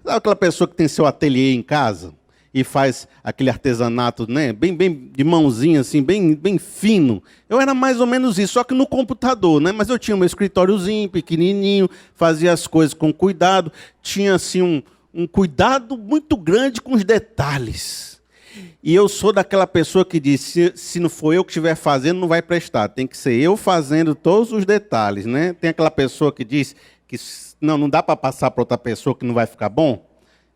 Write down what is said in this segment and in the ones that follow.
Sabe aquela pessoa que tem seu ateliê em casa e faz aquele artesanato, né, bem de mãozinha, assim, bem fino? Eu era mais ou menos isso, só que no computador, né? Mas eu tinha meu escritóriozinho, pequenininho, fazia as coisas com cuidado, tinha assim um cuidado muito grande com os detalhes. E eu sou daquela pessoa que diz, se não for eu que estiver fazendo, não vai prestar. Tem que ser eu fazendo todos os detalhes, né? Tem aquela pessoa que diz que não dá para passar para outra pessoa que não vai ficar bom.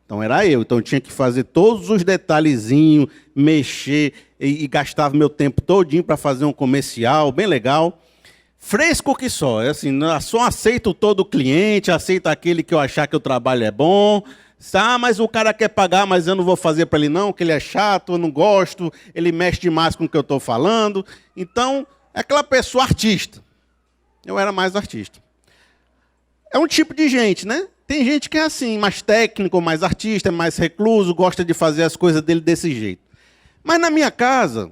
Então era eu. Então eu tinha que fazer todos os detalhezinhos, mexer, e gastava meu tempo todinho para fazer um comercial, bem legal. Fresco que só. É assim, só aceito todo cliente, aceito aquele que eu achar que o trabalho é bom. Mas o cara quer pagar, mas eu não vou fazer para ele não, que ele é chato, eu não gosto, ele mexe demais com o que eu estou falando. Então, é aquela pessoa artista. Eu era mais artista. É um tipo de gente, né? Tem gente que é assim, mais técnico, mais artista, mais recluso, gosta de fazer as coisas dele desse jeito. Mas na minha casa,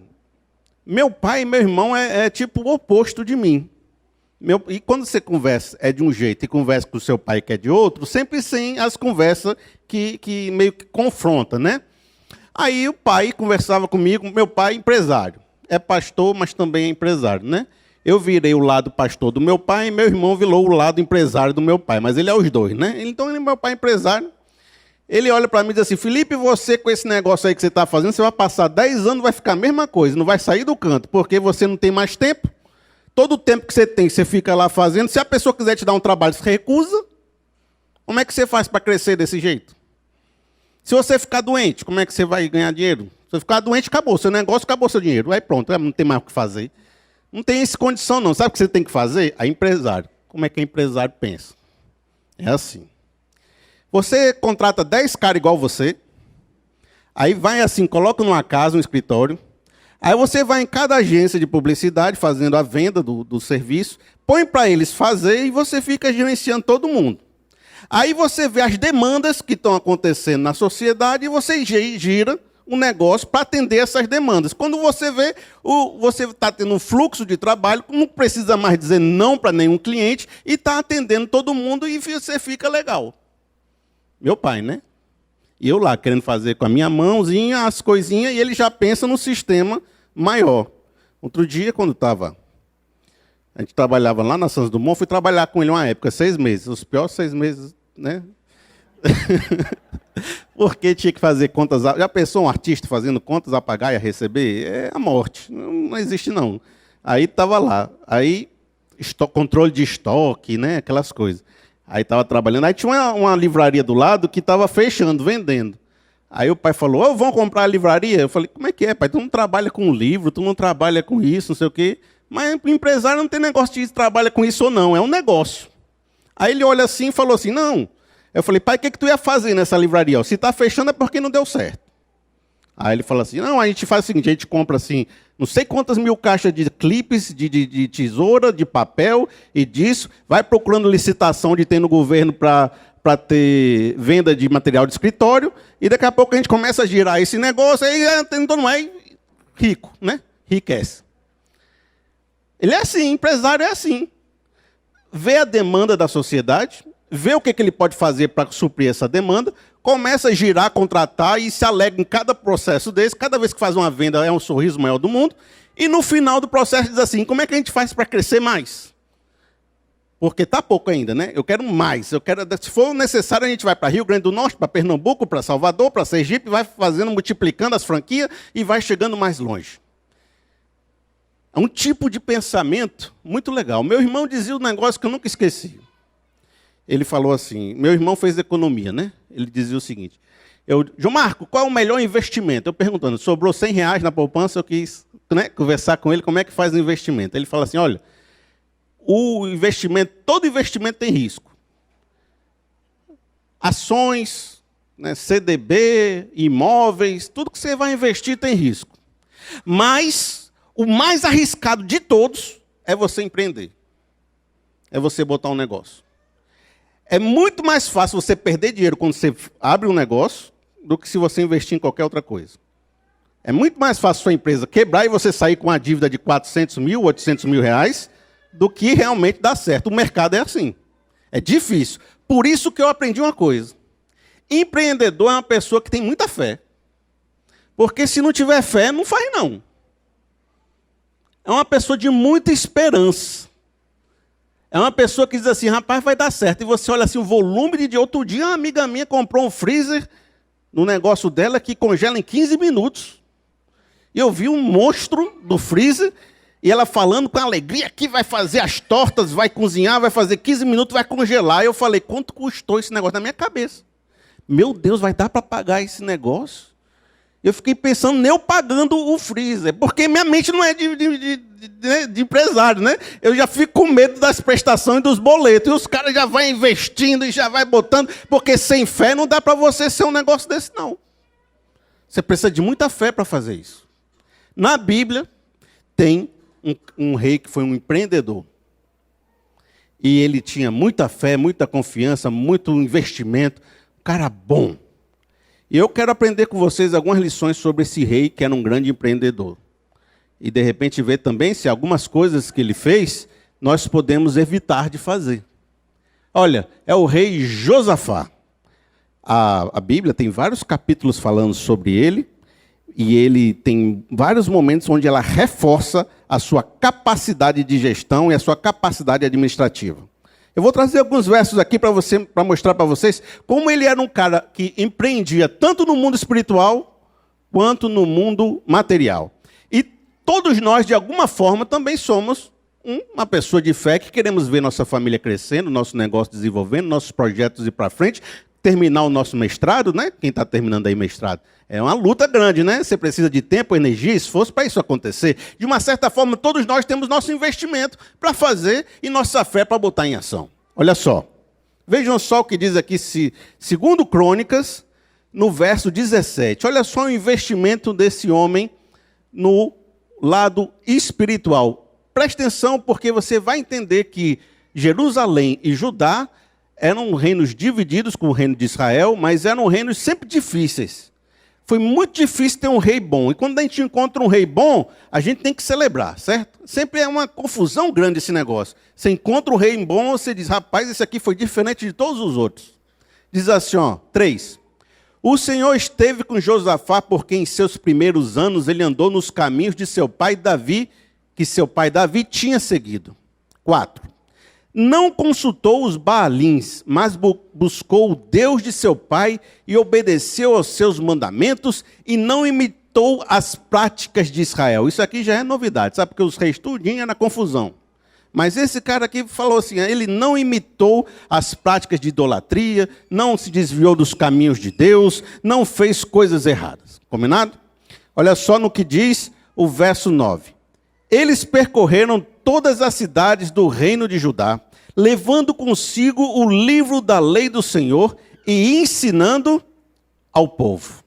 meu pai e meu irmão é tipo o oposto de mim. E quando você conversa é de um jeito e conversa com o seu pai que é de outro, sempre sim as conversas que meio que confrontam, né? Aí o pai conversava comigo, meu pai empresário. É pastor, mas também é empresário, né? Eu virei o lado pastor do meu pai e meu irmão virou o lado empresário do meu pai. Mas ele é os dois, né? Então, meu pai é empresário. Ele olha para mim e diz assim, Felipe, você com esse negócio aí que você está fazendo, você vai passar 10 anos, vai ficar a mesma coisa, não vai sair do canto, porque você não tem mais tempo. Todo o tempo que você tem, você fica lá fazendo. Se a pessoa quiser te dar um trabalho, você recusa. Como é que você faz para crescer desse jeito? Se você ficar doente, como é que você vai ganhar dinheiro? Se você ficar doente, acabou. Seu negócio, acabou seu dinheiro. Aí pronto, não tem mais o que fazer. Não tem essa condição, não. Sabe o que você tem que fazer? A empresário. Como é que o empresário pensa? É assim. Você contrata 10 caras igual você. Aí vai assim, coloca numa casa, um escritório. Aí você vai em cada agência de publicidade, fazendo a venda do serviço, põe para eles fazer e você fica gerenciando todo mundo. Aí você vê as demandas que estão acontecendo na sociedade e você gira um negócio para atender essas demandas. Quando você vê, você está tendo um fluxo de trabalho, não precisa mais dizer não para nenhum cliente e está atendendo todo mundo e você fica legal. Meu pai, né? E eu lá, querendo fazer com a minha mãozinha as coisinhas, e ele já pensa no sistema maior. Outro dia, quando a gente trabalhava lá na Santos Dumont, fui trabalhar com ele uma época, 6 meses. Os piores 6 meses, né? Porque tinha que fazer contas... Já pensou um artista fazendo contas a pagar e a receber? É a morte. Não existe, não. Aí estava lá. Aí, controle de estoque, né? Aquelas coisas. Aí estava trabalhando. Aí tinha uma livraria do lado que estava fechando, vendendo. Aí o pai falou, vamos comprar a livraria? Eu falei, como é que é, pai? Tu não trabalha com livro, tu não trabalha com isso, não sei o quê. Mas o empresário não tem negócio de trabalha com isso ou não, é um negócio. Aí ele olha assim e falou assim, não. Eu falei, pai, o que tu ia fazer nessa livraria? Se está fechando é porque não deu certo. Aí ele fala assim, não, a gente faz o seguinte, a gente compra assim, não sei quantas mil caixas de clipes, de tesoura, de papel e disso, vai procurando licitação de ter no governo para ter venda de material de escritório, e daqui a pouco a gente começa a girar esse negócio, aí todo mundo é rico, né? Enriquece. Ele é assim, empresário é assim. Vê a demanda da sociedade, vê o que ele pode fazer para suprir essa demanda, começa a girar, contratar e se alegra em cada processo desse. Cada vez que faz uma venda é um sorriso maior do mundo. E no final do processo diz assim, como é que a gente faz para crescer mais? Porque está pouco ainda, né? Eu quero mais. Se for necessário, a gente vai para Rio Grande do Norte, para Pernambuco, para Salvador, para Sergipe, vai fazendo, multiplicando as franquias e vai chegando mais longe. É um tipo de pensamento muito legal. Meu irmão dizia um negócio que eu nunca esqueci. Ele falou assim, meu irmão fez economia, né? Ele dizia o seguinte, João Marco, qual é o melhor investimento? Eu perguntando, sobrou R$100 na poupança, eu quis, né, conversar com ele, como é que faz o investimento? Ele fala assim, olha, todo investimento tem risco. Ações, né, CDB, imóveis, tudo que você vai investir tem risco. Mas o mais arriscado de todos é você empreender. É você botar um negócio. É muito mais fácil você perder dinheiro quando você abre um negócio do que se você investir em qualquer outra coisa. É muito mais fácil sua empresa quebrar e você sair com uma dívida de 400 mil, 800 mil reais, do que realmente dar certo. O mercado é assim. É difícil. Por isso que eu aprendi uma coisa. Empreendedor é uma pessoa que tem muita fé. Porque se não tiver fé, não faz não. É uma pessoa de muita esperança. É uma pessoa que diz assim, rapaz, vai dar certo. E você olha assim, o volume de outro dia, uma amiga minha comprou um freezer no negócio dela que congela em 15 minutos. E eu vi um monstro do freezer e ela falando com alegria que vai fazer as tortas, vai cozinhar, vai fazer 15 minutos, vai congelar. E eu falei, quanto custou esse negócio na minha cabeça? Meu Deus, vai dar para pagar esse negócio? Eu fiquei pensando, nem eu pagando o freezer, porque minha mente não é de empresário, né? Eu já fico com medo das prestações e dos boletos. E os caras já vão investindo e já vai botando, porque sem fé não dá para você ser um negócio desse, não. Você precisa de muita fé para fazer isso. Na Bíblia, tem um rei que foi um empreendedor. E ele tinha muita fé, muita confiança, muito investimento. Um cara bom. E eu quero aprender com vocês algumas lições sobre esse rei que era um grande empreendedor. E de repente ver também se algumas coisas que ele fez, nós podemos evitar de fazer. Olha, é o rei Josafá. A Bíblia tem vários capítulos falando sobre ele, e ele tem vários momentos onde ela reforça a sua capacidade de gestão e a sua capacidade administrativa. Eu vou trazer alguns versos aqui para mostrar para vocês como ele era um cara que empreendia tanto no mundo espiritual quanto no mundo material. E todos nós, de alguma forma, também somos uma pessoa de fé que queremos ver nossa família crescendo, nosso negócio desenvolvendo, nossos projetos ir para frente, terminar o nosso mestrado, né? Quem está terminando aí mestrado? É uma luta grande, né? Você precisa de tempo, energia, esforço para isso acontecer. De uma certa forma, todos nós temos nosso investimento para fazer e nossa fé para botar em ação. Olha só. Vejam só o que diz aqui, segundo Crônicas, no verso 17. Olha só o investimento desse homem no lado espiritual. Preste atenção, porque você vai entender que Jerusalém e Judá eram reinos divididos com o reino de Israel, mas eram reinos sempre difíceis. Foi muito difícil ter um rei bom. E quando a gente encontra um rei bom, a gente tem que celebrar, certo? Sempre é uma confusão grande esse negócio. Você encontra um rei bom, você diz, rapaz, esse aqui foi diferente de todos os outros. Diz assim, 3. O Senhor esteve com Josafá, porque em seus primeiros anos ele andou nos caminhos de seu pai Davi, que seu pai Davi tinha seguido. 4. Não consultou os Baalins, mas buscou o Deus de seu pai e obedeceu aos seus mandamentos e não imitou as práticas de Israel. Isso aqui já é novidade, sabe? Porque os reis tudinho é na confusão. Mas esse cara aqui falou assim, ele não imitou as práticas de idolatria, não se desviou dos caminhos de Deus, não fez coisas erradas. Combinado? Olha só no que diz o verso 9. Eles percorreram todas as cidades do reino de Judá, levando consigo o livro da lei do Senhor e ensinando ao povo.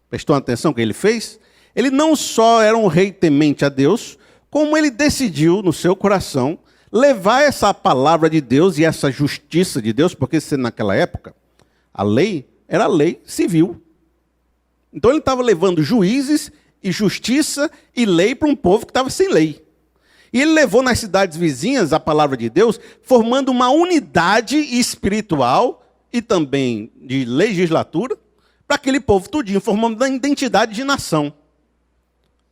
Prestou atenção no que ele fez? Ele não só era um rei temente a Deus, como ele decidiu no seu coração levar essa palavra de Deus e essa justiça de Deus, porque naquela época a lei era lei civil. Então ele estava levando juízes e justiça e lei para um povo que estava sem lei. E ele levou nas cidades vizinhas a palavra de Deus, formando uma unidade espiritual e também de legislatura para aquele povo tudinho, formando uma identidade de nação.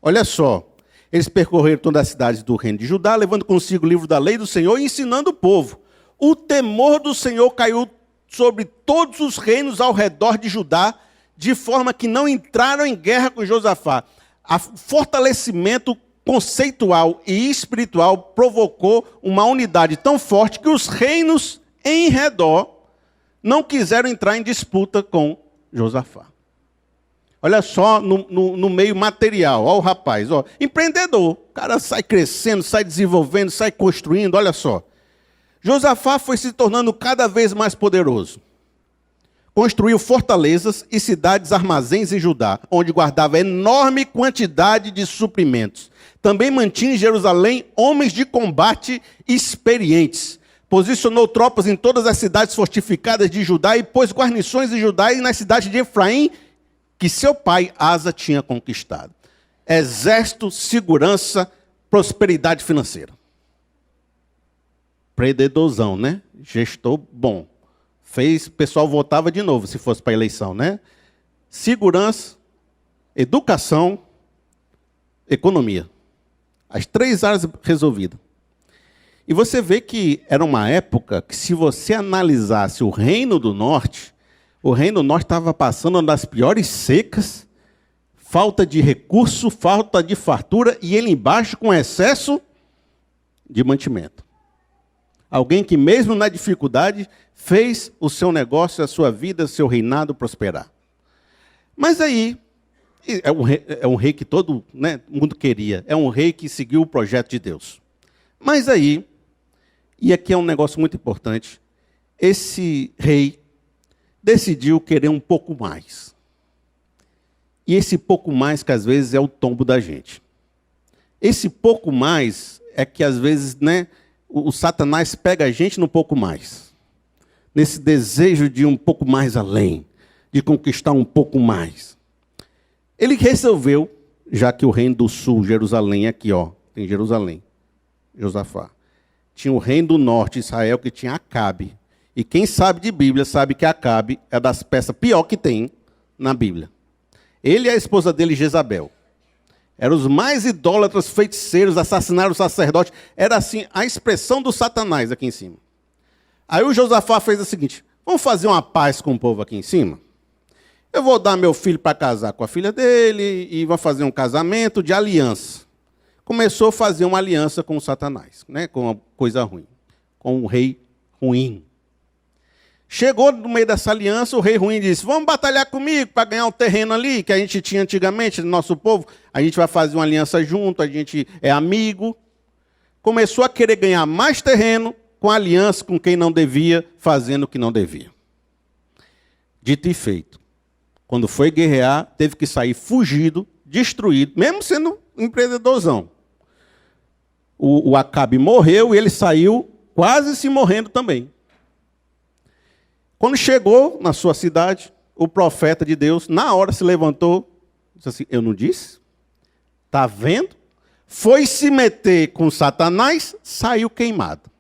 Olha só, eles percorreram todas as cidades do reino de Judá, levando consigo o livro da lei do Senhor e ensinando o povo. O temor do Senhor caiu sobre todos os reinos ao redor de Judá, de forma que não entraram em guerra com Josafá. O fortalecimento conceitual e espiritual provocou uma unidade tão forte que os reinos em redor não quiseram entrar em disputa com Josafá. Olha só no meio material, olha o rapaz, empreendedor, o cara sai crescendo, sai desenvolvendo, sai construindo, olha só. Josafá foi se tornando cada vez mais poderoso. Construiu fortalezas e cidades armazéns em Judá, onde guardava enorme quantidade de suprimentos. Também mantinha em Jerusalém homens de combate experientes. Posicionou tropas em todas as cidades fortificadas de Judá e pôs guarnições em Judá e nas cidades de Efraim, que seu pai Asa tinha conquistado. Exército, segurança, prosperidade financeira. Empreendedorzão, né? Gestor bom. O pessoal votava de novo, se fosse para a eleição, né? Segurança, educação, economia. As 3 áreas resolvidas. E você vê que era uma época que, se você analisasse o Reino do Norte estava passando uma das piores secas, falta de recurso, falta de fartura, e ele embaixo com excesso de mantimento. Alguém que, mesmo na dificuldade, fez o seu negócio, a sua vida, o seu reinado prosperar. Mas aí, é um rei que todo, né, mundo queria. É um rei que seguiu o projeto de Deus. Mas aí, e aqui é um negócio muito importante, esse rei decidiu querer um pouco mais. E esse pouco mais que às vezes é o tombo da gente. Esse pouco mais é que às vezes, né, o Satanás pega a gente no pouco mais. Nesse desejo de um pouco mais além, de conquistar um pouco mais. Ele resolveu, já que o reino do sul, Jerusalém, aqui, ó, tem Jerusalém, Josafá. Tinha o reino do norte, Israel, que tinha Acabe. E quem sabe de Bíblia sabe que Acabe é das peças pior que tem na Bíblia. Ele e a esposa dele, Jezabel. Eram os mais idólatras, feiticeiros, assassinaram o sacerdote. Era assim, a expressão do Satanás aqui em cima. Aí o Josafá fez o seguinte: vamos fazer uma paz com o povo aqui em cima? Eu vou dar meu filho para casar com a filha dele e vou fazer um casamento de aliança. Começou a fazer uma aliança com o Satanás, né, com uma coisa ruim, com um rei ruim. Chegou no meio dessa aliança, o rei ruim disse: vamos batalhar comigo para ganhar um terreno ali, que a gente tinha antigamente, no nosso povo. A gente vai fazer uma aliança junto, a gente é amigo. Começou a querer ganhar mais terreno com aliança com quem não devia, fazendo o que não devia. Dito e feito. Quando foi guerrear, teve que sair fugido, destruído, mesmo sendo um empreendedorzão. O Acabe morreu e ele saiu quase se morrendo também. Quando chegou na sua cidade, o profeta de Deus, na hora se levantou, disse assim: eu não disse? Está vendo? Foi se meter com Satanás, saiu queimado.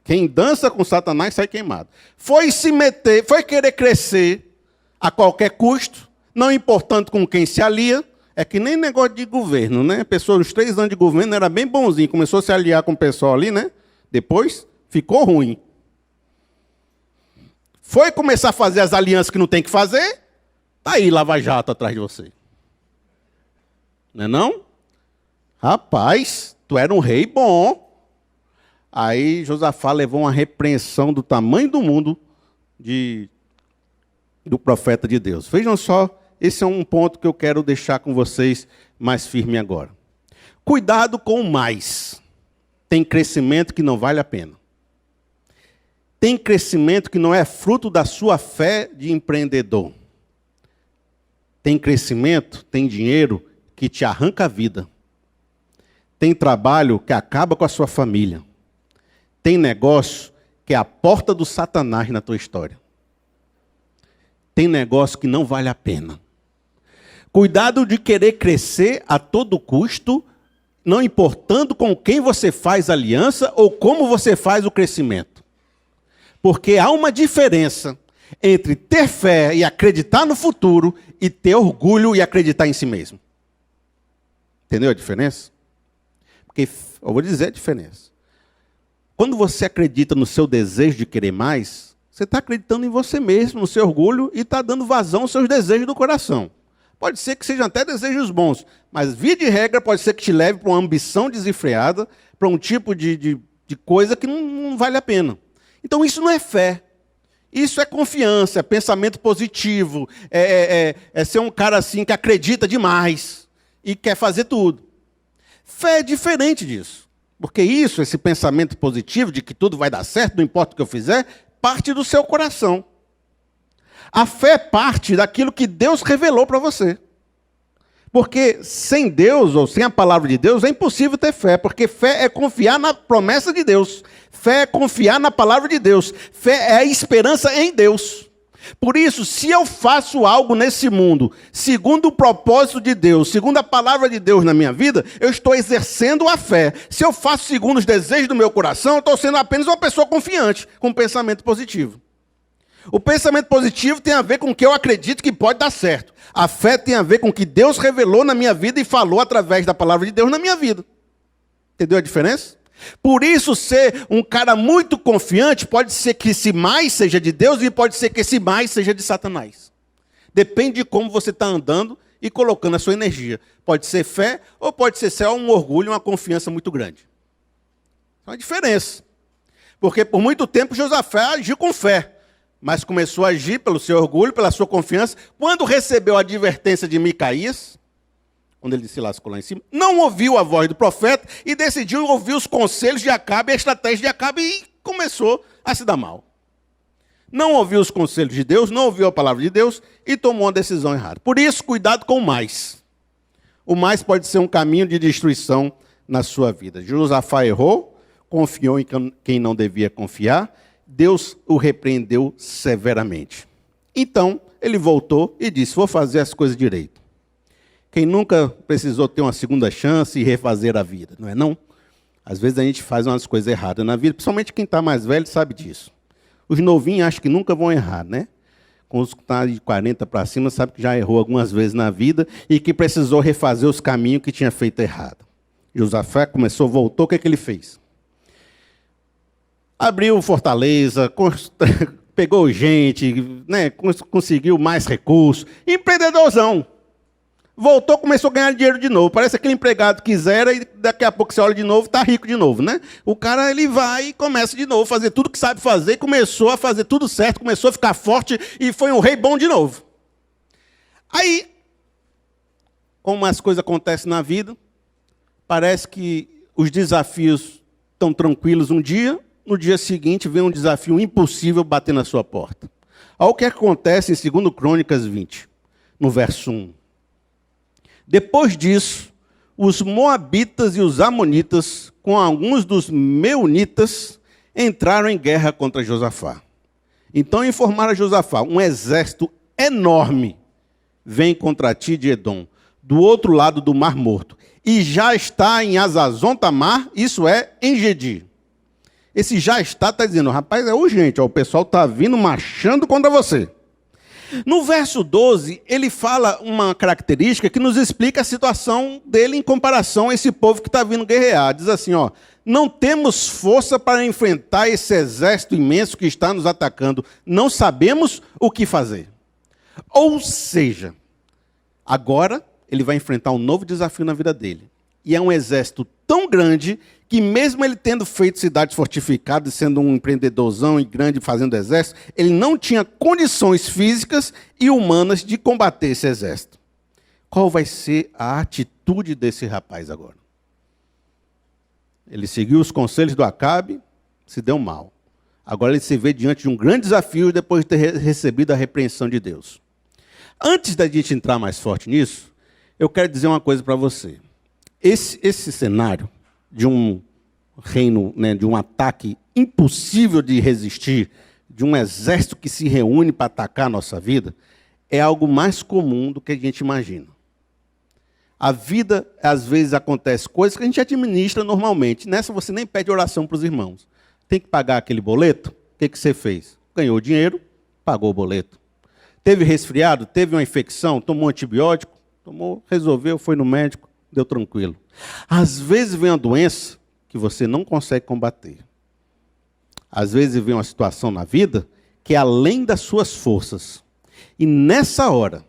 Quem dança com Satanás sai queimado. Foi se meter, foi querer crescer a qualquer custo, não importando com quem se alia. É que nem negócio de governo, né? A pessoa, uns 3 anos de governo, era bem bonzinho, começou a se aliar com o pessoal ali, né? Depois, ficou ruim. Foi começar a fazer as alianças que não tem que fazer, tá aí Lava Jato atrás de você. Não é não? Rapaz, tu era um rei bom. Aí Josafá levou uma repreensão do tamanho do mundo do profeta de Deus. Vejam só, esse é um ponto que eu quero deixar com vocês mais firme agora. Cuidado com o mais. Tem crescimento que não vale a pena. Tem crescimento que não é fruto da sua fé de empreendedor. Tem crescimento, tem dinheiro que te arranca a vida. Tem trabalho que acaba com a sua família. Tem negócio que é a porta do Satanás na tua história. Tem negócio que não vale a pena. Cuidado de querer crescer a todo custo, não importando com quem você faz aliança ou como você faz o crescimento. Porque há uma diferença entre ter fé e acreditar no futuro e ter orgulho e acreditar em si mesmo. Entendeu a diferença? Porque, eu vou dizer a diferença. Quando você acredita no seu desejo de querer mais, você está acreditando em você mesmo, no seu orgulho, e está dando vazão aos seus desejos do coração. Pode ser que sejam até desejos bons, mas, via de regra, pode ser que te leve para uma ambição desenfreada, para um tipo de coisa que não vale a pena. Então, isso não é fé. Isso é confiança, é pensamento positivo, é ser um cara assim que acredita demais e quer fazer tudo. Fé é diferente disso. Porque isso, esse pensamento positivo de que tudo vai dar certo, não importa o que eu fizer, parte do seu coração. A fé parte daquilo que Deus revelou para você. Porque sem Deus, ou sem a palavra de Deus, é impossível ter fé. Porque fé é confiar na promessa de Deus. Fé é confiar na palavra de Deus. Fé é a esperança em Deus. Por isso, se eu faço algo nesse mundo, segundo o propósito de Deus, segundo a palavra de Deus na minha vida, eu estou exercendo a fé. Se eu faço segundo os desejos do meu coração, eu estou sendo apenas uma pessoa confiante, com um pensamento positivo. O pensamento positivo tem a ver com o que eu acredito que pode dar certo. A fé tem a ver com o que Deus revelou na minha vida e falou através da palavra de Deus na minha vida. Entendeu a diferença? Por isso, ser um cara muito confiante pode ser que esse mais seja de Deus e pode ser que esse mais seja de Satanás. Depende de como você está andando e colocando a sua energia. Pode ser fé ou pode ser só um orgulho, uma confiança muito grande. É uma diferença. Porque por muito tempo Josafá agiu com fé, mas começou a agir pelo seu orgulho, pela sua confiança. Quando recebeu a advertência de Micaías, quando ele se lascou lá em cima, não ouviu a voz do profeta e decidiu ouvir os conselhos de Acabe, a estratégia de Acabe, e começou a se dar mal. Não ouviu os conselhos de Deus, não ouviu a palavra de Deus e tomou uma decisão errada. Por isso, cuidado com o mais. O mais pode ser um caminho de destruição na sua vida. Josafá errou, confiou em quem não devia confiar, Deus o repreendeu severamente. Então, ele voltou e disse, vou fazer as coisas direito. Quem nunca precisou ter uma segunda chance e refazer a vida, não é não? Às vezes a gente faz umas coisas erradas na vida, principalmente quem está mais velho sabe disso. Os novinhos acham que nunca vão errar, né? Com os que estão de 40 para cima, sabe que já errou algumas vezes na vida e que precisou refazer os caminhos que tinha feito errado. Josafá começou, voltou, o que é que ele fez? Abriu fortaleza, pegou gente, né? Conseguiu mais recursos, empreendedorzão. Voltou, começou a ganhar dinheiro de novo. Parece aquele empregado que zera e daqui a pouco você olha de novo, está rico de novo, né? O cara, ele vai e começa de novo, fazer tudo que sabe fazer, começou a fazer tudo certo, começou a ficar forte e foi um rei bom de novo. Aí, como as coisas acontecem na vida, parece que os desafios estão tranquilos um dia, no dia seguinte vem um desafio impossível bater na sua porta. Olha o que acontece em 2 Crônicas 20, no verso 1. Depois disso, os moabitas e os amonitas, com alguns dos meunitas, entraram em guerra contra Josafá. Então informaram a Josafá, um exército enorme vem contra ti de Edom, do outro lado do Mar Morto, e já está em Azazon Tamar, isso é, em Gedi. Esse já está dizendo, rapaz, é urgente, ó, o pessoal está vindo marchando contra você. No verso 12, ele fala uma característica que nos explica a situação dele em comparação a esse povo que está vindo guerrear. Diz assim, ó, não temos força para enfrentar esse exército imenso que está nos atacando. Não sabemos o que fazer. Ou seja, agora ele vai enfrentar um novo desafio na vida dele. E é um exército tão grande que mesmo ele tendo feito cidades fortificadas, sendo um empreendedorzão e grande fazendo exército, ele não tinha condições físicas e humanas de combater esse exército. Qual vai ser a atitude desse rapaz agora? Ele seguiu os conselhos do Acabe, se deu mal. Agora ele se vê diante de um grande desafio depois de ter recebido a repreensão de Deus. Antes da gente entrar mais forte nisso, eu quero dizer uma coisa para você. Esse cenário de um reino, né, de um ataque impossível de resistir, de um exército que se reúne para atacar a nossa vida, é algo mais comum do que a gente imagina. A vida, às vezes, acontece coisas que a gente administra normalmente. Nessa você nem pede oração para os irmãos. Tem que pagar aquele boleto? O que você fez? Ganhou dinheiro, pagou o boleto. Teve resfriado, teve uma infecção, tomou um antibiótico, tomou, resolveu, foi no médico, deu tranquilo. Às vezes vem uma doença que você não consegue combater. Às vezes vem uma situação na vida que é além das suas forças. E nessa hora,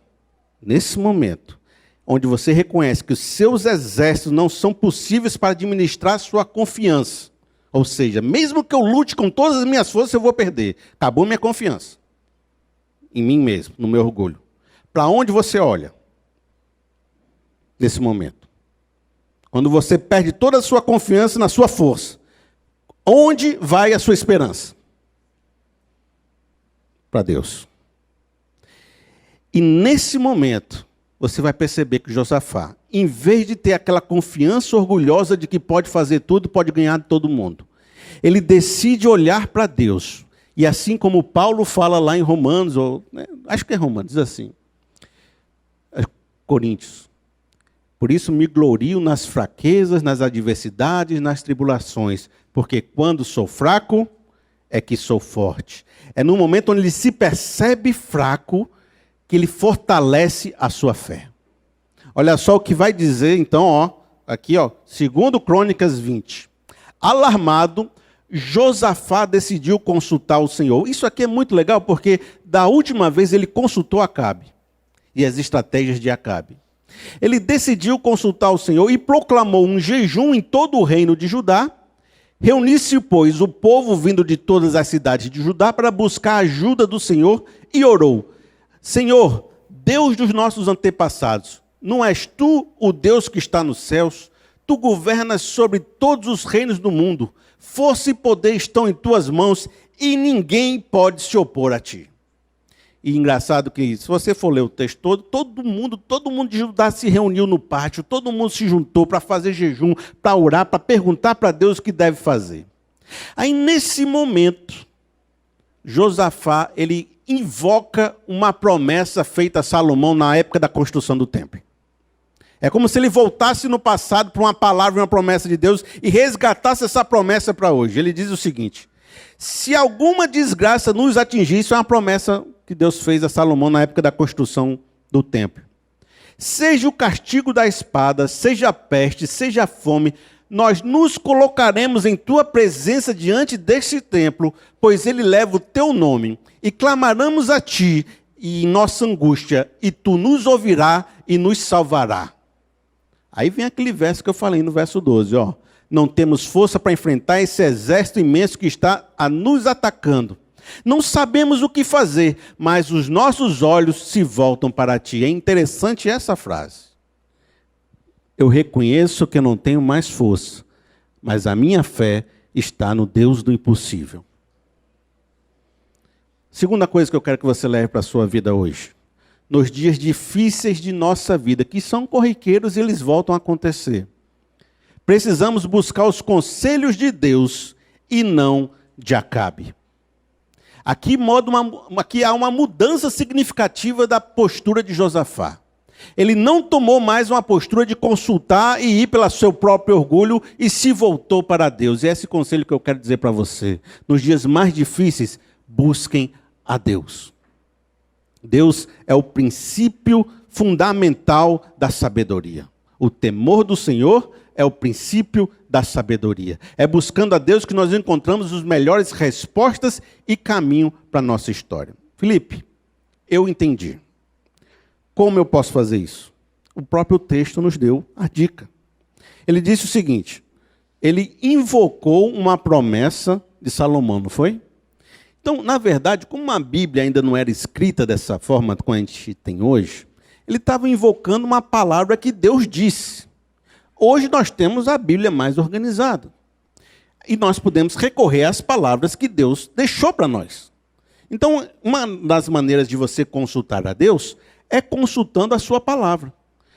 nesse momento, onde você reconhece que os seus exércitos não são possíveis para administrar sua confiança, ou seja, mesmo que eu lute com todas as minhas forças, eu vou perder. Acabou minha confiança. Em mim mesmo, no meu orgulho. Para onde você olha? Nesse momento. Quando você perde toda a sua confiança na sua força, onde vai a sua esperança? Para Deus. E nesse momento, você vai perceber que Josafá, em vez de ter aquela confiança orgulhosa de que pode fazer tudo, pode ganhar de todo mundo, ele decide olhar para Deus E assim como Paulo fala lá em Romanos, acho que é Romanos, diz assim, Coríntios. Por isso me glorio nas fraquezas, nas adversidades, nas tribulações, porque quando sou fraco, é que sou forte. É no momento onde ele se percebe fraco, que ele fortalece a sua fé. Olha só o que vai dizer, então, aqui, 2 Crônicas 20. Alarmado, Josafá decidiu consultar o Senhor. Isso aqui é muito legal, porque da última vez ele consultou Acabe e as estratégias de Acabe. Ele decidiu consultar o Senhor e proclamou um jejum em todo o reino de Judá. Reuniu-se, pois, o povo vindo de todas as cidades de Judá para buscar a ajuda do Senhor e orou: Senhor, Deus dos nossos antepassados, não és tu o Deus que está nos céus? Tu governas sobre todos os reinos do mundo. Força e poder estão em tuas mãos e ninguém pode se opor a ti. E engraçado que, se você for ler o texto todo mundo de Judá se reuniu no pátio, todo mundo se juntou para fazer jejum, para orar, para perguntar para Deus o que deve fazer. Aí, nesse momento, Josafá, ele invoca uma promessa feita a Salomão na época da construção do templo. É como se ele voltasse no passado para uma palavra e uma promessa de Deus e resgatasse essa promessa para hoje. Ele diz o seguinte: se alguma desgraça nos atingir, isso é uma promessa que Deus fez a Salomão na época da construção do templo. Seja o castigo da espada, seja a peste, seja a fome, nós nos colocaremos em tua presença diante deste templo, pois ele leva o teu nome, e clamaremos a ti e em nossa angústia, e tu nos ouvirás e nos salvará. Aí vem aquele verso que eu falei no verso 12, não temos força para enfrentar esse exército imenso que está a nos atacando. Não sabemos o que fazer, mas os nossos olhos se voltam para ti. É interessante essa frase. Eu reconheço que eu não tenho mais força, mas a minha fé está no Deus do impossível. Segunda coisa que eu quero que você leve para a sua vida hoje. Nos dias difíceis de nossa vida, que são corriqueiros e eles voltam a acontecer, precisamos buscar os conselhos de Deus e não de Acabe. Aqui há uma mudança significativa da postura de Josafá. Ele não tomou mais uma postura de consultar e ir pelo seu próprio orgulho e se voltou para Deus. E é esse conselho que eu quero dizer para você. Nos dias mais difíceis, busquem a Deus. Deus é o princípio fundamental da sabedoria. O temor do Senhor é o princípio da sabedoria. É buscando a Deus que nós encontramos as melhores respostas e caminho para a nossa história. Felipe, eu entendi. Como eu posso fazer isso? O próprio texto nos deu a dica. Ele disse o seguinte: ele invocou uma promessa de Salomão, não foi? Então, na verdade, como a Bíblia ainda não era escrita dessa forma como a gente tem hoje, ele estava invocando uma palavra que Deus disse. Hoje nós temos a Bíblia mais organizada. E nós podemos recorrer às palavras que Deus deixou para nós. Então, uma das maneiras de você consultar a Deus é consultando a sua palavra.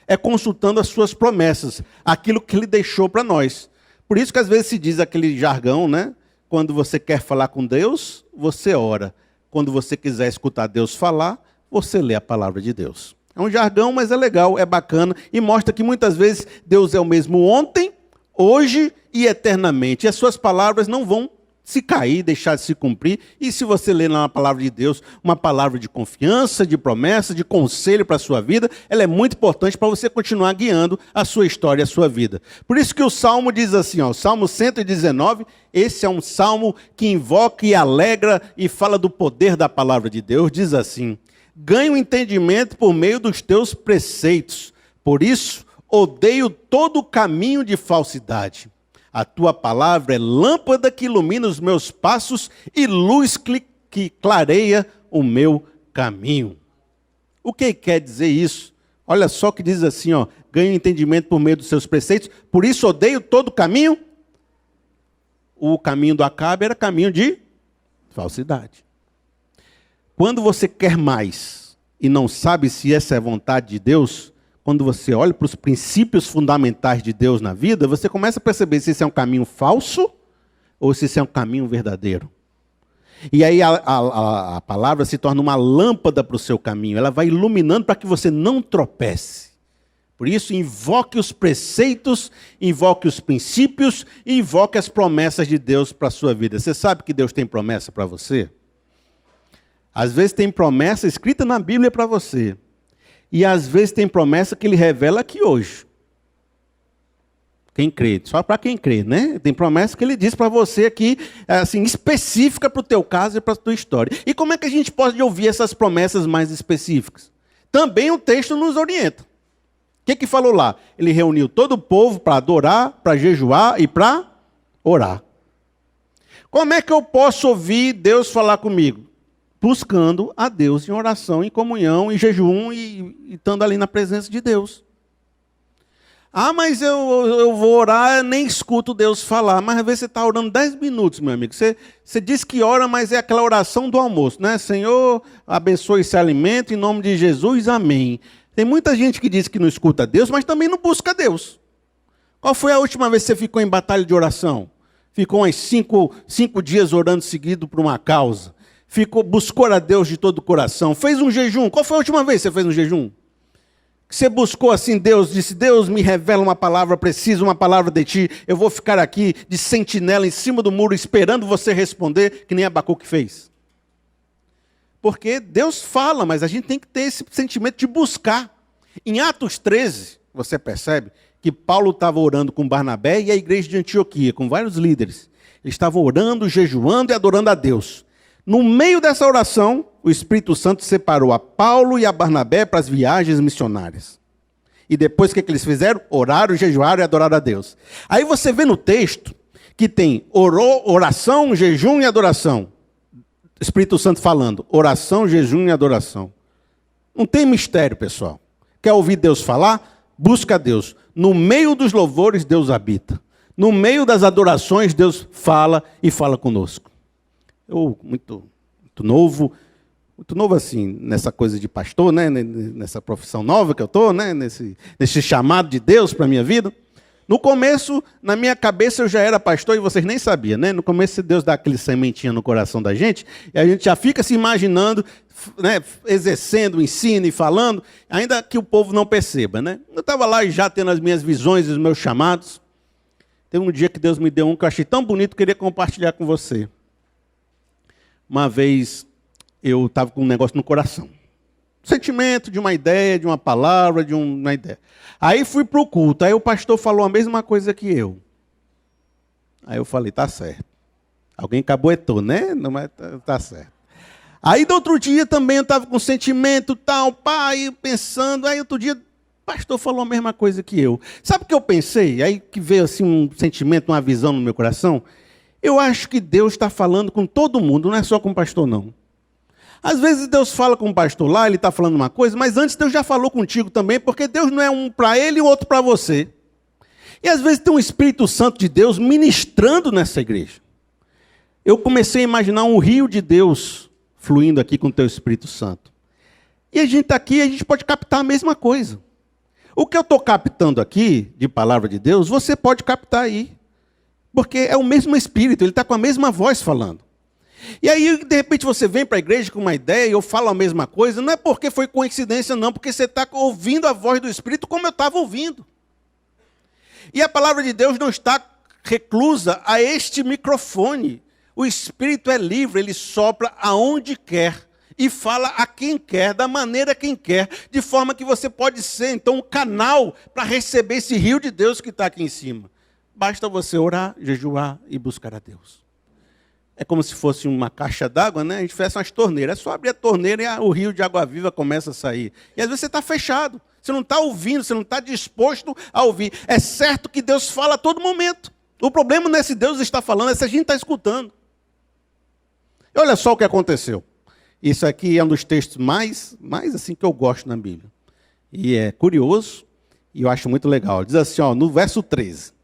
É consultando as suas promessas, aquilo que Ele deixou para nós. Por isso que às vezes se diz aquele jargão, né? Quando você quer falar com Deus, você ora. Quando você quiser escutar Deus falar, você lê a palavra de Deus. É um jargão, mas é legal, é bacana e mostra que muitas vezes Deus é o mesmo ontem, hoje e eternamente. E as suas palavras não vão se cair, deixar de se cumprir. E se você ler na palavra de Deus uma palavra de confiança, de promessa, de conselho para a sua vida, ela é muito importante para você continuar guiando a sua história, a sua vida. Por isso que o Salmo diz assim, o Salmo 119, esse é um salmo que invoca e alegra e fala do poder da palavra de Deus, diz assim: ganho entendimento por meio dos teus preceitos, por isso odeio todo caminho de falsidade. A tua palavra é lâmpada que ilumina os meus passos e luz que clareia o meu caminho. O que quer dizer isso? Olha só que diz assim, ganho entendimento por meio dos seus preceitos, por isso odeio todo caminho. O caminho do Acabe era caminho de falsidade. Quando você quer mais e não sabe se essa é a vontade de Deus, quando você olha para os princípios fundamentais de Deus na vida, você começa a perceber se esse é um caminho falso ou se esse é um caminho verdadeiro. E aí a palavra se torna uma lâmpada para o seu caminho. Ela vai iluminando para que você não tropece. Por isso, invoque os preceitos, invoque os princípios e invoque as promessas de Deus para a sua vida. Você sabe que Deus tem promessa para você? Às vezes tem promessa escrita na Bíblia para você. E às vezes tem promessa que Ele revela aqui hoje. Quem crê, só para quem crê, né? Tem promessa que Ele diz para você aqui, assim, específica para o teu caso e para a tua história. E como é que a gente pode ouvir essas promessas mais específicas? Também o texto nos orienta. O que falou lá? Ele reuniu todo o povo para adorar, para jejuar e para orar. Como é que eu posso ouvir Deus falar comigo? Buscando a Deus em oração, em comunhão, em jejum e estando ali na presença de Deus. Ah, mas eu vou orar, nem escuto Deus falar. Mas às vezes você está orando 10 minutos, meu amigo. Você diz que ora, mas é aquela oração do almoço, né? Senhor, abençoe esse alimento, em nome de Jesus, amém. Tem muita gente que diz que não escuta Deus, mas também não busca Deus. Qual foi a última vez que você ficou em batalha de oração? Ficou uns 5 dias orando seguido por uma causa. Buscou a Deus de todo o coração. Fez um jejum. Qual foi a última vez que você fez um jejum? Que você buscou assim, Deus disse, Deus me revela uma palavra, preciso uma palavra de ti. Eu vou ficar aqui de sentinela em cima do muro esperando você responder, que nem Abacuque fez. Porque Deus fala, mas a gente tem que ter esse sentimento de buscar. Em Atos 13, você percebe que Paulo estava orando com Barnabé e a igreja de Antioquia, com vários líderes. Eles estavam orando, jejuando e adorando a Deus. No meio dessa oração, o Espírito Santo separou a Paulo e a Barnabé para as viagens missionárias. E depois o que eles fizeram? Oraram, jejuaram e adoraram a Deus. Aí você vê no texto que tem oração, jejum e adoração. Espírito Santo falando, oração, jejum e adoração. Não tem mistério, pessoal. Quer ouvir Deus falar? Busca Deus. No meio dos louvores, Deus habita. No meio das adorações, Deus fala e fala conosco. Eu, muito novo assim, nessa coisa de pastor, né? Nessa profissão nova que eu estou, né? Nesse chamado de Deus para a minha vida. No começo, na minha cabeça, eu já era pastor e vocês nem sabiam, né? No começo, Deus dá aquele sementinha no coração da gente, e a gente já fica se imaginando, né, exercendo o ensino e falando, ainda que o povo não perceba, né? Eu estava lá já tendo as minhas visões e os meus chamados. Teve um dia que Deus me deu um que eu achei tão bonito, que eu queria compartilhar com você. Uma vez, eu estava com um negócio no coração. Sentimento de uma ideia, de uma palavra, de uma ideia. Aí fui para o culto, aí o pastor falou a mesma coisa que eu. Aí eu falei, tá certo. Alguém caboetou, né? Não, mas tá certo. Aí do outro dia também eu estava com sentimento, tal, pai, pensando, aí outro dia o pastor falou a mesma coisa que eu. Sabe o que eu pensei? Aí que veio assim um sentimento, uma visão no meu coração. Eu acho que Deus está falando com todo mundo, não é só com o pastor, não. Às vezes Deus fala com o pastor lá, ele está falando uma coisa, mas antes Deus já falou contigo também, porque Deus não é um para ele e o outro para você. E às vezes tem um Espírito Santo de Deus ministrando nessa igreja. Eu comecei a imaginar um rio de Deus fluindo aqui com o teu Espírito Santo. E a gente está aqui, a gente pode captar a mesma coisa. O que eu estou captando aqui, de palavra de Deus, você pode captar aí. Porque é o mesmo Espírito, ele está com a mesma voz falando. E aí, de repente, você vem para a igreja com uma ideia e eu falo a mesma coisa, não é porque foi coincidência, não, porque você está ouvindo a voz do Espírito como eu estava ouvindo. E a palavra de Deus não está reclusa a este microfone. O Espírito é livre, ele sopra aonde quer e fala a quem quer, da maneira quem quer, de forma que você pode ser, então, um canal para receber esse rio de Deus que está aqui em cima. Basta você orar, jejuar e buscar a Deus. É como se fosse uma caixa d'água, né? A gente fecha umas torneiras. É só abrir a torneira e o rio de água viva começa a sair. E às vezes você está fechado. Você não está ouvindo, você não está disposto a ouvir. É certo que Deus fala a todo momento. O problema não é se Deus está falando, é se a gente está escutando. E olha só o que aconteceu. Isso aqui é um dos textos mais assim que eu gosto na Bíblia. E é curioso e eu acho muito legal. Diz assim, ó, no verso 13.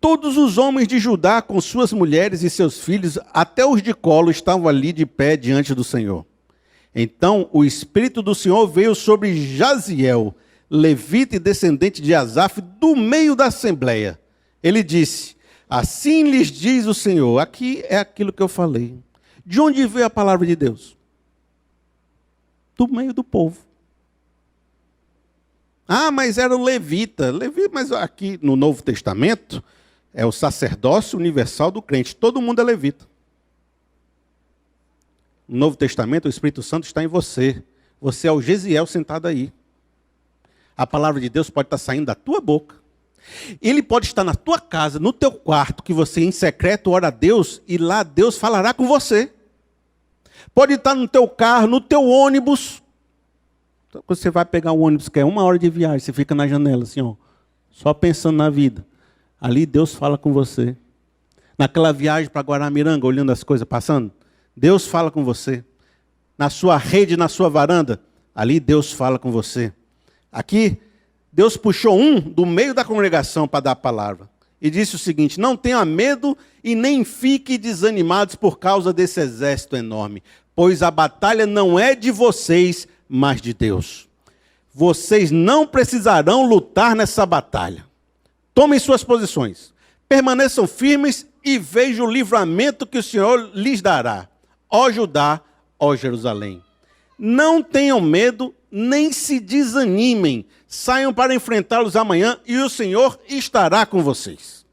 Todos os homens de Judá, com suas mulheres e seus filhos, até os de colo, estavam ali de pé diante do Senhor. Então o Espírito do Senhor veio sobre Jaziel, levita e descendente de Asaf, do meio da assembleia. Ele disse, assim lhes diz o Senhor, aqui é aquilo que eu falei. De onde veio a palavra de Deus? Do meio do povo. Ah, mas era o levita. Mas aqui no Novo Testamento é o sacerdócio universal do crente. Todo mundo é levita. No Novo Testamento, o Espírito Santo está em você. Você é o Gesiel sentado aí. A palavra de Deus pode estar saindo da tua boca. Ele pode estar na tua casa, no teu quarto, que você em secreto ora a Deus, e lá Deus falará com você. Pode estar no teu carro, no teu ônibus. Então, quando você vai pegar um ônibus que é 1 hora de viagem, você fica na janela assim, ó, só pensando na vida. Ali Deus fala com você. Naquela viagem para Guaramiranga, olhando as coisas passando, Deus fala com você. Na sua rede, na sua varanda, ali Deus fala com você. Aqui, Deus puxou um do meio da congregação para dar a palavra. E disse o seguinte: não tenha medo e nem fique desanimados por causa desse exército enorme, pois a batalha não é de vocês, mas de Deus. Vocês não precisarão lutar nessa batalha. Tomem suas posições, permaneçam firmes e vejam o livramento que o Senhor lhes dará. Ó Judá, ó Jerusalém. Não tenham medo, nem se desanimem. Saiam para enfrentá-los amanhã e o Senhor estará com vocês.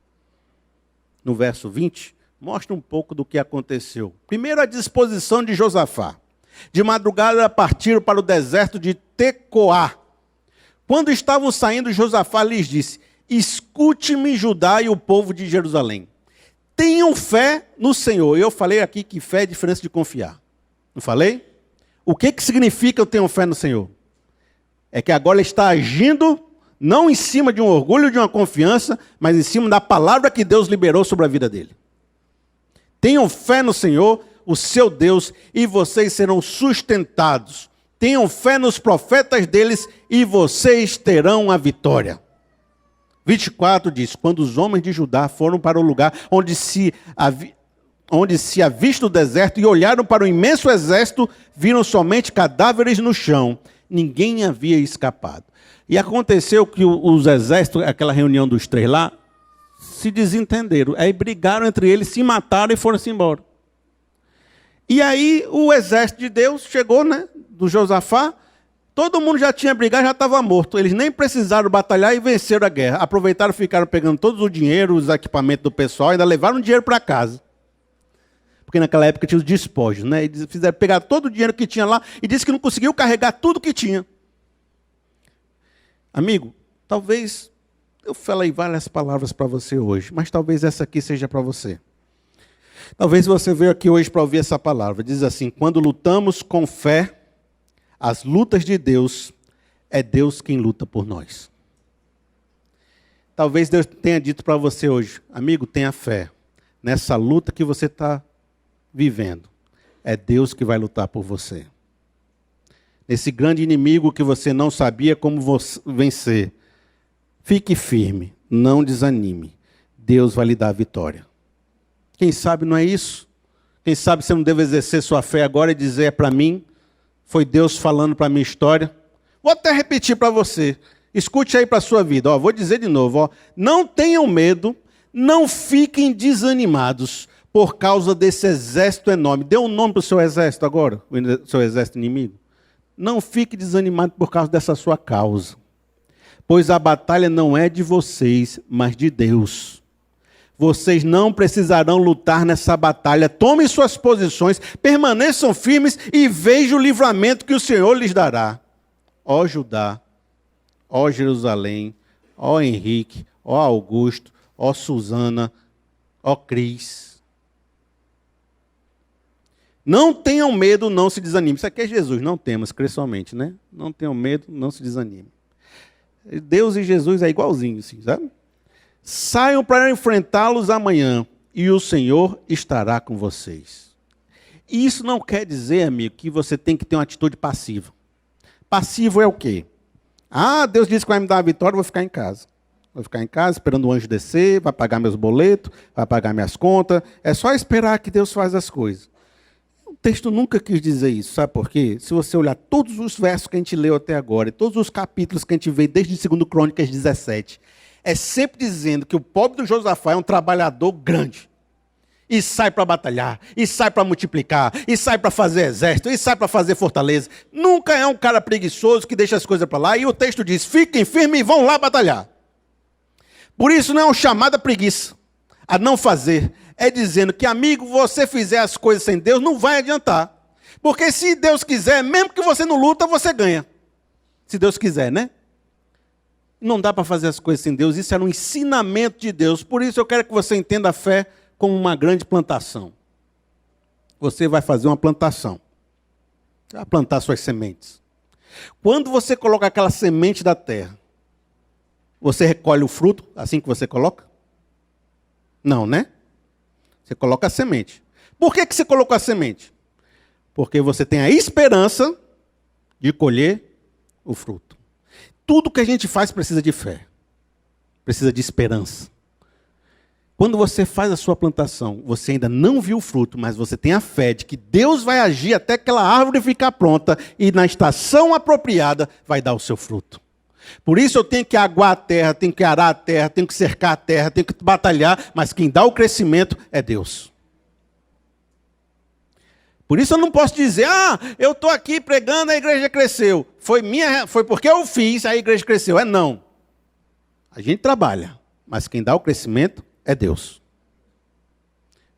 No verso 20, mostra um pouco do que aconteceu. Primeiro, a disposição de Josafá. De madrugada partiram para o deserto de Tecoá. Quando estavam saindo, Josafá lhes disse: escute-me, Judá e o povo de Jerusalém. Tenham fé no Senhor. Eu falei aqui que fé é diferença de confiar. Não falei? O que significa eu tenho fé no Senhor? É que agora ele está agindo não em cima de um orgulho, de uma confiança, mas em cima da palavra que Deus liberou sobre a vida dele. Tenham fé no Senhor, o seu Deus, e vocês serão sustentados. Tenham fé nos profetas deles e vocês terão a vitória. 24 diz: quando os homens de Judá foram para o lugar onde se avista o deserto e olharam para o imenso exército, viram somente cadáveres no chão. Ninguém havia escapado. E aconteceu que os exércitos, aquela reunião dos 3 lá, se desentenderam. Aí brigaram entre eles, se mataram e foram-se embora. E aí o exército de Deus chegou, né, do Josafá. Todo mundo já tinha brigado, já estava morto. Eles nem precisaram batalhar e venceram a guerra. Aproveitaram, ficaram pegando todo o dinheiro, os equipamentos do pessoal, ainda levaram dinheiro para casa. Porque naquela época tinha os despojos, né? Eles fizeram pegar todo o dinheiro que tinha lá e disse que não conseguiu carregar tudo que tinha. Amigo, talvez eu falei várias palavras para você hoje, mas talvez essa aqui seja para você. Talvez você veio aqui hoje para ouvir essa palavra. Diz assim: quando lutamos com fé, as lutas de Deus, é Deus quem luta por nós. Talvez Deus tenha dito para você hoje: amigo, tenha fé. Nessa luta que você está vivendo, é Deus que vai lutar por você. Esse grande inimigo que você não sabia como vencer, fique firme, não desanime. Deus vai lhe dar a vitória. Quem sabe não é isso? Quem sabe você não deve exercer sua fé agora e dizer: é para mim, foi Deus falando para a minha história. Vou até repetir para você, escute aí para a sua vida. Vou dizer de novo, não tenham medo, não fiquem desanimados por causa desse exército enorme. Dê um nome para o seu exército agora, o seu exército inimigo. Não fique desanimado por causa dessa sua causa. Pois a batalha não é de vocês, mas de Deus. Vocês não precisarão lutar nessa batalha. Tomem suas posições, permaneçam firmes e vejam o livramento que o Senhor lhes dará. Ó Judá, ó Jerusalém, ó Henrique, ó Augusto, ó Suzana, ó Cris. Não tenham medo, não se desanime. Isso aqui é Jesus, não temos, crê somente, né? Não tenham medo, não se desanime. Deus e Jesus é igualzinho, assim, sabe? Saiam para enfrentá-los amanhã e o Senhor estará com vocês. E isso não quer dizer, amigo, que você tem que ter uma atitude passiva. Passivo é o quê? Deus disse que vai me dar a vitória, eu vou ficar em casa. Vou ficar em casa esperando o anjo descer, vai pagar meus boletos, vai pagar minhas contas. É só esperar que Deus faz as coisas. O texto nunca quis dizer isso, sabe por quê? Se você olhar todos os versos que a gente leu até agora, e todos os capítulos que a gente vê desde 2 Crônicas 17, é sempre dizendo que o pobre do Josafá é um trabalhador grande. E sai para batalhar, e sai para multiplicar, e sai para fazer exército, e sai para fazer fortaleza. Nunca é um cara preguiçoso que deixa as coisas para lá. E o texto diz, fiquem firmes e vão lá batalhar. Por isso não é um chamado à preguiça, a não fazer. É dizendo que, amigo, você fizer as coisas sem Deus, não vai adiantar. Porque se Deus quiser, mesmo que você não luta, você ganha. Se Deus quiser, né? Não dá para fazer as coisas sem Deus. Isso era um ensinamento de Deus. Por isso eu quero que você entenda a fé como uma grande plantação. Você vai fazer uma plantação. Vai plantar suas sementes. Quando você coloca aquela semente da terra, você recolhe o fruto assim que você coloca? Não, né? Você coloca a semente. Por que você colocou a semente? Porque você tem a esperança de colher o fruto. Tudo que a gente faz precisa de fé. Precisa de esperança. Quando você faz a sua plantação, você ainda não viu o fruto, mas você tem a fé de que Deus vai agir até aquela árvore ficar pronta e na estação apropriada vai dar o seu fruto. Por isso eu tenho que aguar a terra, tenho que arar a terra, tenho que cercar a terra, tenho que batalhar, mas quem dá o crescimento é Deus. Por isso eu não posso dizer, eu estou aqui pregando, a igreja cresceu. Foi porque eu fiz, a igreja cresceu. Não. A gente trabalha, mas quem dá o crescimento é Deus.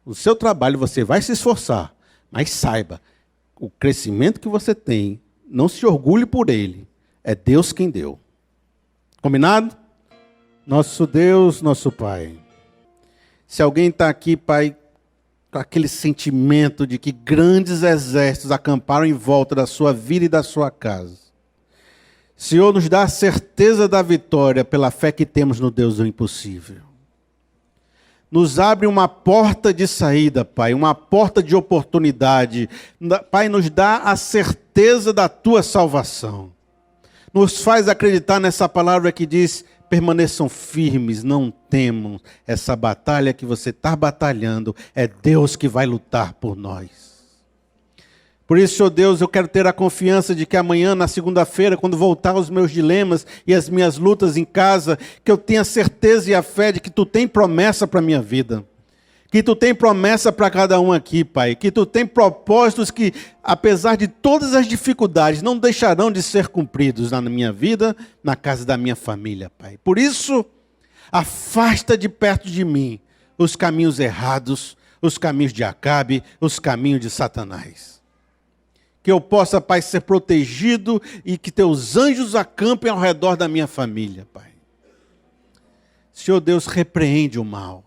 No seu trabalho você vai se esforçar, mas saiba, o crescimento que você tem, não se orgulhe por ele, é Deus quem deu. Combinado? Nosso Deus, nosso Pai. Se alguém está aqui, Pai, com aquele sentimento de que grandes exércitos acamparam em volta da sua vida e da sua casa, Senhor, nos dá a certeza da vitória pela fé que temos no Deus do impossível. Nos abre uma porta de saída, Pai, uma porta de oportunidade. Pai, nos dá a certeza da Tua salvação. Nos faz acreditar nessa palavra que diz, permaneçam firmes, não temam. Essa batalha que você está batalhando, é Deus que vai lutar por nós. Por isso, Senhor Deus, eu quero ter a confiança de que amanhã, na segunda-feira, quando voltar aos meus dilemas e as minhas lutas em casa, que eu tenha certeza e a fé de que Tu tem promessa para a minha vida. Que Tu tem promessa para cada um aqui, Pai. Que Tu tem propósitos que, apesar de todas as dificuldades, não deixarão de ser cumpridos na minha vida, na casa da minha família, Pai. Por isso, afasta de perto de mim os caminhos errados, os caminhos de Acabe, os caminhos de Satanás. Que eu possa, Pai, ser protegido e que Teus anjos acampem ao redor da minha família, Pai. Senhor Deus, repreende o mal.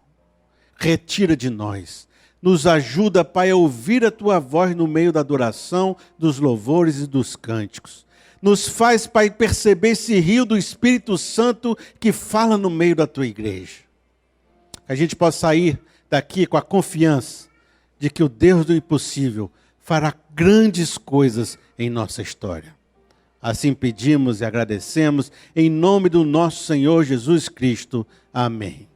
Retira de nós. Nos ajuda, Pai, a ouvir a Tua voz no meio da adoração, dos louvores e dos cânticos. Nos faz, Pai, perceber esse rio do Espírito Santo que fala no meio da Tua igreja. Que a gente possa sair daqui com a confiança de que o Deus do impossível fará grandes coisas em nossa história. Assim pedimos e agradecemos, em nome do nosso Senhor Jesus Cristo. Amém.